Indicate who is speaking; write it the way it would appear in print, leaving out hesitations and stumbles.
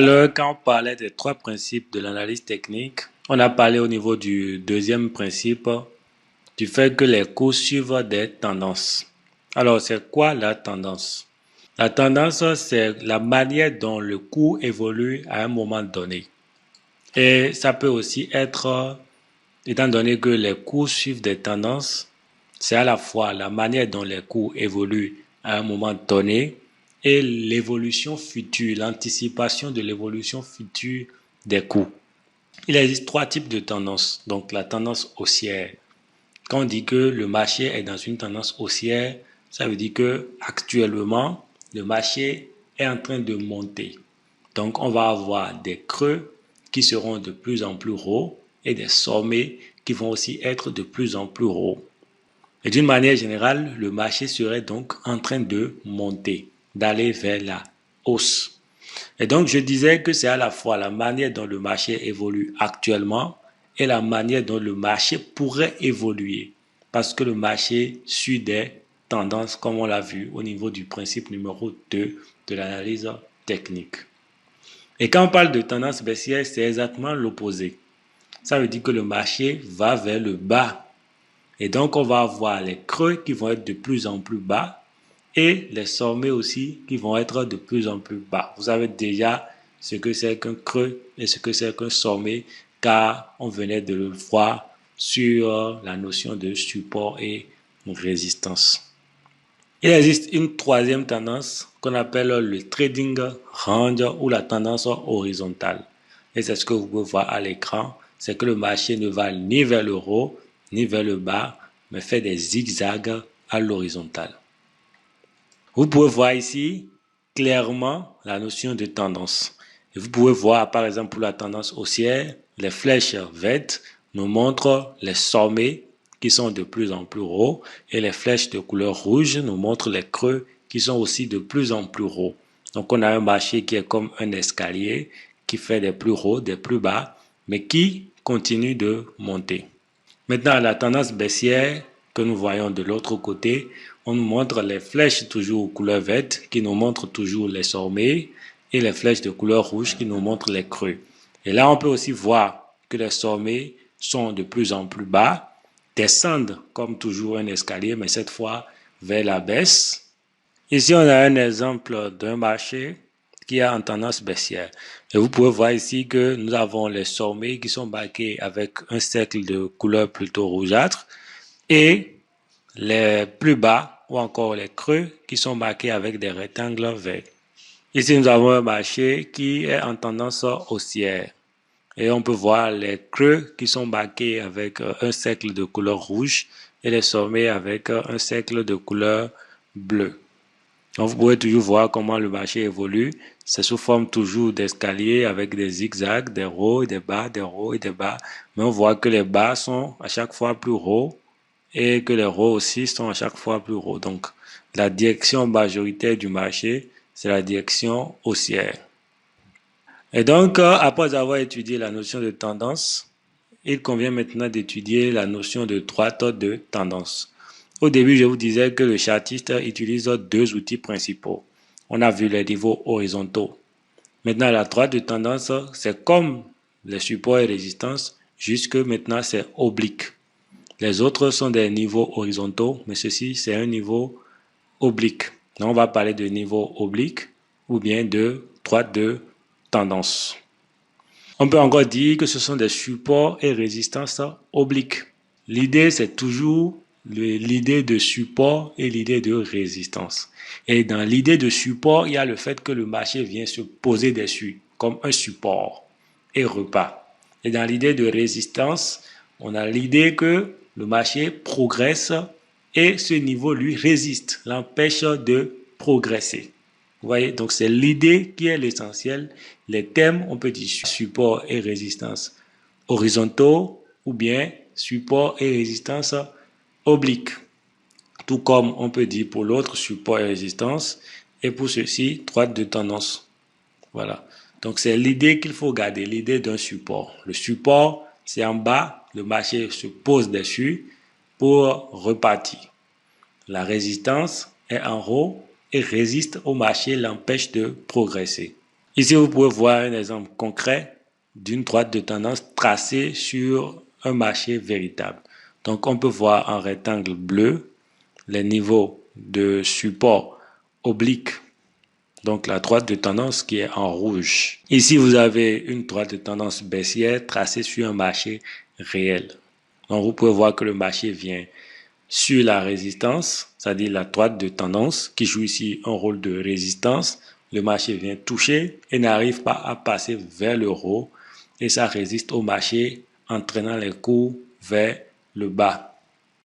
Speaker 1: Alors, quand on parlait des trois principes de l'analyse technique, on a parlé au niveau du deuxième principe du fait que les cours suivent des tendances. Alors, c'est quoi la tendance? La tendance, c'est la manière dont le cours évolue à un moment donné. Et ça peut aussi être, étant donné que les cours suivent des tendances, c'est à la fois la manière dont les cours évoluent à un moment donné et l'évolution future, l'anticipation de l'évolution future des cours. Il existe trois types de tendances. Donc la tendance haussière. Quand on dit que le marché est dans une tendance haussière, ça veut dire que actuellement le marché est en train de monter. Donc on va avoir des creux qui seront de plus en plus hauts et des sommets qui vont aussi être de plus en plus hauts. Et d'une manière générale, le marché serait donc en train de monter, d'aller vers la hausse. Et donc, je disais que c'est à la fois la manière dont le marché évolue actuellement et la manière dont le marché pourrait évoluer. Parce que le marché suit des tendances, comme on l'a vu au niveau du principe numéro 2 de l'analyse technique. Et quand on parle de tendance baissière, c'est exactement l'opposé. Ça veut dire que le marché va vers le bas. Et donc, on va avoir les creux qui vont être de plus en plus bas et les sommets aussi qui vont être de plus en plus bas. Vous savez déjà ce que c'est qu'un creux et ce que c'est qu'un sommet, car on venait de le voir sur la notion de support et résistance. Il existe une troisième tendance qu'on appelle le trading range ou la tendance horizontale. Et c'est ce que vous pouvez voir à l'écran, c'est que le marché ne va ni vers le haut ni vers le bas, mais fait des zigzags à l'horizontale. Vous pouvez voir ici clairement la notion de tendance. Et vous pouvez voir par exemple pour la tendance haussière, les flèches vertes nous montrent les sommets qui sont de plus en plus hauts et les flèches de couleur rouge nous montrent les creux qui sont aussi de plus en plus hauts. Donc on a un marché qui est comme un escalier qui fait des plus hauts, des plus bas, mais qui continue de monter. Maintenant, la tendance baissière que nous voyons de l'autre côté, on nous montre les flèches toujours couleur verte qui nous montrent toujours les sommets et les flèches de couleur rouge qui nous montrent les creux. Et là, on peut aussi voir que les sommets sont de plus en plus bas, descendent comme toujours un escalier, mais cette fois vers la baisse. Ici, on a un exemple d'un marché qui est en tendance baissière. Et vous pouvez voir ici que nous avons les sommets qui sont marqués avec un cercle de couleur plutôt rougeâtre et les plus bas ou encore les creux qui sont marqués avec des rectangles verts. Ici, nous avons un marché qui est en tendance haussière. Et on peut voir les creux qui sont marqués avec un cercle de couleur rouge et les sommets avec un cercle de couleur bleue. Donc, vous pouvez toujours voir comment le marché évolue. C'est sous forme toujours d'escalier avec des zigzags, des hauts et des bas, des hauts et des bas. Mais on voit que les bas sont à chaque fois plus hauts et que les hauts aussi sont à chaque fois plus hauts. Donc, la direction majoritaire du marché, c'est la direction haussière. Et donc, après avoir étudié la notion de tendance, il convient maintenant d'étudier la notion de droite de tendance. Au début, je vous disais que le chartiste utilise deux outils principaux. On a vu les niveaux horizontaux. Maintenant, la droite de tendance, c'est comme les supports et résistances, jusque maintenant c'est oblique. Les autres sont des niveaux horizontaux, mais ceci c'est un niveau oblique. Donc, on va parler de niveau oblique ou bien de droite de tendance. On peut encore dire que ce sont des supports et résistances obliques. L'idée, c'est toujours l'idée de support et l'idée de résistance. Et dans l'idée de support, il y a le fait que le marché vient se poser dessus, comme un support, et repart. Et dans l'idée de résistance, on a l'idée que le marché progresse et ce niveau lui résiste, l'empêche de progresser. Vous voyez, donc c'est l'idée qui est l'essentiel. Les thèmes, on peut dire support et résistance horizontaux ou bien support et résistance oblique. Tout comme on peut dire pour l'autre support et résistance et pour ceci droite de tendance. Voilà. Donc c'est l'idée qu'il faut garder, l'idée d'un support. Le support, c'est en bas, le marché se pose dessus pour repartir. La résistance est en haut et résiste au marché, l'empêche de progresser. Ici, vous pouvez voir un exemple concret d'une droite de tendance tracée sur un marché véritable. Donc, on peut voir en rectangle bleu les niveaux de support oblique. Donc, la droite de tendance qui est en rouge. Ici, vous avez une droite de tendance baissière tracée sur un marché réel. Donc, vous pouvez voir que le marché vient sur la résistance, c'est-à-dire la droite de tendance qui joue ici un rôle de résistance. Le marché vient toucher et n'arrive pas à passer vers le haut et ça résiste au marché, entraînant les cours vers le bas.